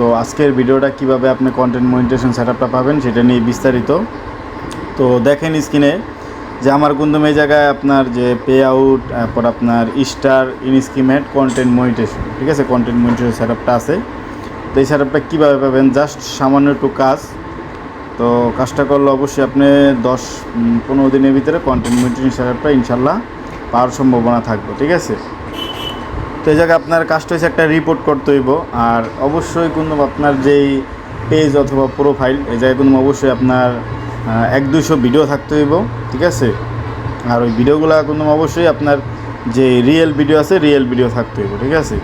তো আজকের ভিডিওটা কিভাবে আপনি কন্টেন্ট মনিটাইজেশন সেটআপটা পাবেন সেটা নিয়ে বিস্তারিত। তো দেখেন স্ক্রিনে যে আমার কিন্তু এই জায়গায় আপনার যে পে আউট, তারপর আপনার স্টার, ইনস্কিমেট, কন্টেন্ট মনিটাইজেশন, ঠিক আছে, কন্টেন্ট মনিটাইজেশন সেটআপটা আছে। তো এই সেটআপটা কীভাবে পাবেন, জাস্ট সামান্য একটু কাজ। তো কাজটা করলে অবশ্যই আপনি 10-15 দিনের ভিতরে কন্টেন্ট মনিটাইজেশন সেটআপটা ইনশাল্লাহ পাওয়ার সম্ভাবনা থাকবে, ঠিক আছে। তো এই জায়গায় আপনার কাজটা হচ্ছে একটা রিপোর্ট করতে হইব, আর অবশ্যই কিন্তু আপনার যেই পেজ অথবা প্রোফাইল এই জায়গায় কিন্তু অবশ্যই আপনার 100-200 ভিডিও থাকতে হইব, ঠিক আছে। আর ওই ভিডিওগুলো কিন্তু অবশ্যই আপনার যে রিয়েল ভিডিও আছে রিয়েল ভিডিও থাকতে হইব, ঠিক আছে।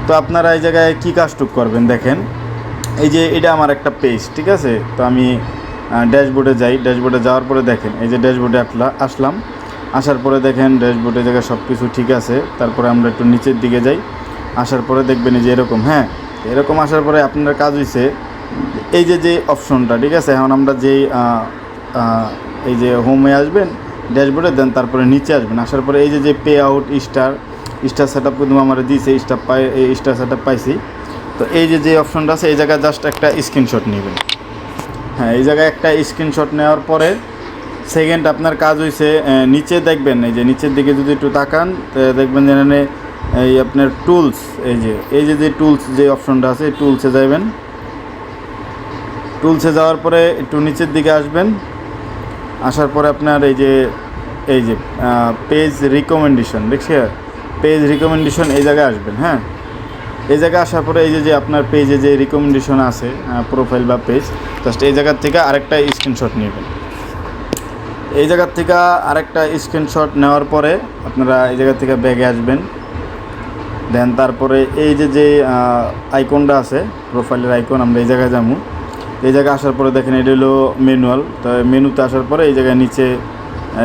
তো আপনারা এই জায়গায় কী কাজটুক করবেন দেখেন, এই যে এটা আমার একটা পেজ, ঠিক আছে। তো আমি ড্যাশবোর্ডে যাই, ড্যাশবোর্ডে যাওয়ার পরে দেখেন এই যে ড্যাশবোর্ডে আসলাম, আসার পরে দেখেন ড্যাশবোর্ডের জায়গায় সব কিছু ঠিক আছে। তারপরে আমরা একটু নিচের দিকে যাই, আসার পরে দেখবেন যে এরকম, হ্যাঁ, এরকম আসার পরে আপনার কাজ হয়েছে এই যে অপশনটা, ঠিক আছে। এখন আমরা যেই এই যে হোমে আসবেন ড্যাশবোর্ডে, দেন তারপরে নিচে আসবেন, আসার পরে এই যে পে আউট স্টার সেটআপ কিন্তু আমরা দিয়েছে, স্টার সেটআপ পাইছি। তো এই যে অপশনটা আছে এই জায়গায় জাস্ট একটা স্ক্রিনশট নেবেন। হ্যাঁ, এই জায়গায় একটা স্ক্রিনশট নেওয়ার পরে সেকেন্ড আপনার কাজ হয়েছে নিচে দেখবেন, এই যে নিচের দিকে যদি একটু তাকান দেখবেন যে এখানে এই আপনার টুলস, এই যে টুলস যে অপশনটা আছে এই টুলসে যাবেন। টুলসে যাওয়ার পরে একটু নিচের দিকে আসবেন, আসার পরে আপনার এই যে পেজ রিকমেন্ডেশন, দেখছি পেজ রিকমেন্ডেশন এই জায়গায় আসবেন। হ্যাঁ, এই জায়গায় আসার পরে এই যে আপনার পেজে যে রিকমেন্ডেশন আছে প্রোফাইল বা পেজ, জাস্ট এই জায়গার থেকে আরেকটা স্ক্রিনশট নেবেন। এই জায়গার থেকে আরেকটা স্ক্রিনশট নেওয়ার পরে আপনারা এই জায়গা থেকে ব্যাগে আসবেন, দেন তারপরে এই যে আইকনটা আছে প্রোফাইলের আইকন, আমরা এই জায়গায় যাবো। এই জায়গায় আসার পরে দেখেন এটা হলো ম্যানুয়াল। তো মেনুতে আসার পরে এই জায়গায় নিচে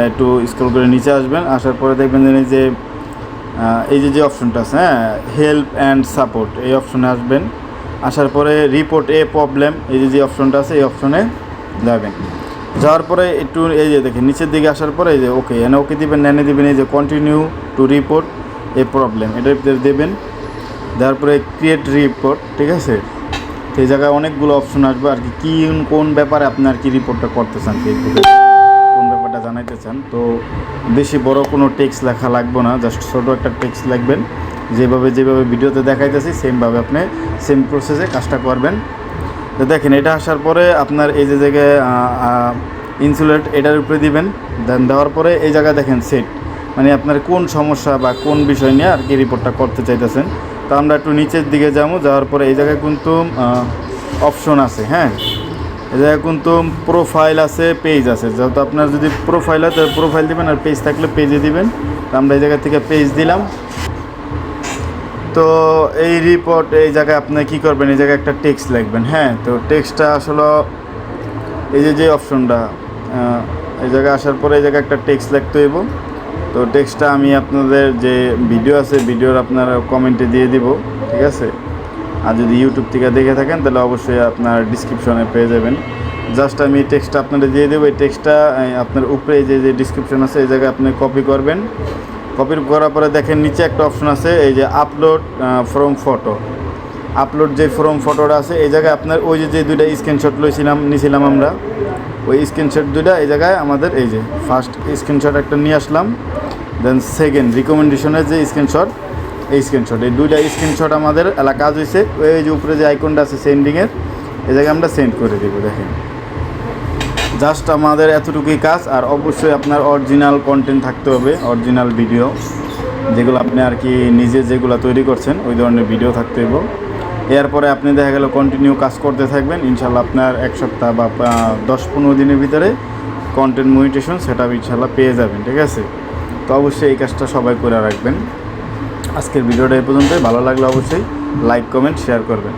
একটু স্ক্রল করে নিচে আসবেন, আসার পরে দেখবেন যে এই যে অপশনটা আছে, হ্যাঁ, হেল্প অ্যান্ড সাপোর্ট, এই অপশনে আসবেন। আসার পরে রিপোর্ট এ প্রবলেম, এই যে অপশনটা আছে এই অপশনে যাবেন। যাওয়ার পরে একটু এই যে দেখেন নিচের দিকে আসার পরে এই যে ওকে, এনে ওকে দিবেন, এনে দিবেন এই যে continue to report A problem, এটা দেবেন। দেওয়ার পরে ক্রিয়েট রিপোর্ট, ঠিক আছে। তো এই জায়গায় অনেকগুলো অপশন আসবে আর কি কোন ব্যাপারে আপনার কি রিপোর্টটা করতে চান, ফেসবুকে কোন ব্যাপারটা জানাইতে চান। তো বেশি বড় কোনো টেক্সট লেখা লাগবে না, জাস্ট ছোটো একটা টেক্সট লিখবেন, যেভাবে ভিডিওতে দেখাইতেছি সেমভাবে আপনি সেম প্রসেসে কাজটা করবেন। তো দেখেন এটা আসার পরে আপনার এই যে জায়গায় ইনসুলেট এটার উপরে দিবেন, দেন দেওয়ার পরে এই জায়গায় দেখেন সেট, মানে আপনার কোন সমস্যা বা কোন বিষয় নিয়ে আর কি রিপোর্টটা করতে চাইতেছেন। তো আমরা একটু নিচের দিকে যাবো, যাওয়ার পরে এই জায়গায় কিন্তু অপশন আছে, হ্যাঁ, এই জায়গায় কিন্তু প্রোফাইল আছে, পেজ আছে। যেহেতু আপনার যদি প্রোফাইল হয় তাহলে প্রোফাইল দিবেন, আর পেজ থাকলে পেজে দিবেন। তো আমরা এই জায়গা থেকে পেজ দিলাম। তো এই রিপোর্ট এই জায়গায় আপনি কী করবেন, এই জায়গায় একটা টেক্সট লিখবেন। হ্যাঁ, তো টেক্সটটা আসলে এই যে অপশনটা এই জায়গায় আসার পরে এই জায়গায় একটা টেক্সট লিখতে হইব। তো টেক্সটটা আমি আপনাদের যে ভিডিও আছে ভিডিওর আপনারা কমেন্টে দিয়ে দিব, ঠিক আছে। আর যদি ইউটিউব থেকে দেখে থাকেন তাহলে অবশ্যই আপনার ডিসক্রিপশনে পেয়ে যাবেন। জাস্ট আমি টেক্সটটা আপনাদের দিয়ে দেবো। এই টেক্সটটা আপনার উপরে যে ডিসক্রিপশন আছে এই জায়গায় আপনি কপি করবেন। কপি করার পরে দেখেন নিচে একটা অপশন আছে এই যে আপলোড ফ্রম ফটো, আপলোড যে ফ্রম ফটোটা আছে এই জায়গায় আপনার ওই যে দুইটা স্ক্রিনশট নিয়েছিলাম আমরা, ওই স্ক্রিনশট দুইটা এই জায়গায় আমাদের এই যে ফার্স্ট স্ক্রিনশট একটা নিয়ে আসলাম, দেন সেকেন্ড রিকমেন্ডেশনের যে স্ক্রিনশট এই স্ক্রিনশট, এই দুইটা স্ক্রিনশট আমাদের কাজ হয়েছে। ওই যে উপরে যে আইকনটা আছে সেন্ডিংয়ের এই জায়গায় আমরা সেন্ড করে দেবো। দেখেন জাস্ট আমাদের এতটুকুই কাজ। আর অবশ্যই আপনার অরিজিনাল কন্টেন্ট থাকতে হবে, অরিজিনাল ভিডিও যেগুলো আপনি আর কি নিজে যেগুলো তৈরি করছেন ওই ধরনের ভিডিও থাকতে হবে। এরপরে আপনি দেখা গেল কন্টিনিউ কাজ করতে থাকবেন, ইনশাল্লাহ আপনার 1 সপ্তাহ বা 10-15 দিনের ভিতরে কন্টেন্ট মনিটাইজেশন সেটা ইনশাল্লাহ পেয়ে যাবেন, ঠিক আছে। তো অবশ্যই এই কাজটা সবাই করে রাখবেন। আজকের ভিডিওটা এই পর্যন্তই। ভালো লাগলে অবশ্যই লাইক, কমেন্ট, শেয়ার করবেন।